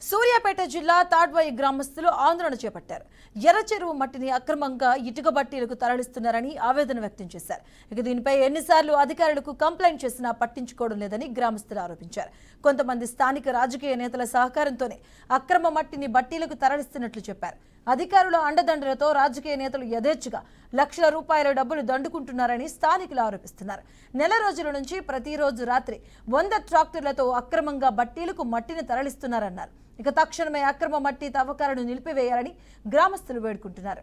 సూర్యాపేట జిల్లా తాడ్వాయి గ్రామస్తులు ఆందోళన చేపట్టారు. ఎర్రచెరువు మట్టిని అక్రమంగా ఇటుక బట్టీలకు తరలిస్తున్నారని ఆవేదన వ్యక్తం చేశారు. ఇక దీనిపై ఎన్నిసార్లు అధికారులకు కంప్లైంట్ చేసినా పట్టించుకోవడం లేదని గ్రామస్తులు ఆరోపించారు. కొంతమంది స్థానిక రాజకీయ నేతల సహకారంతోనే అక్రమ మట్టిని బట్టీలకు తరలిస్తున్నట్లు చెప్పారు. అధికారుల అండదండలతో రాజకీయ నేతలు యథేచ్ఛగా లక్షల రూపాయల డబ్బులు దండుకుంటున్నారని స్థానికులు ఆరోపిస్తున్నారు. నెల రోజుల నుంచి ప్రతిరోజు రాత్రి 100 ట్రాక్టర్లతో అక్రమంగా బట్టీలకు మట్టిని తరలిస్తున్నారన్నారు. ఇక తక్షణమే అక్రమ మట్టి తవ్వకాలను నిలిపివేయాలని గ్రామస్తులు వేడుకుంటున్నారు.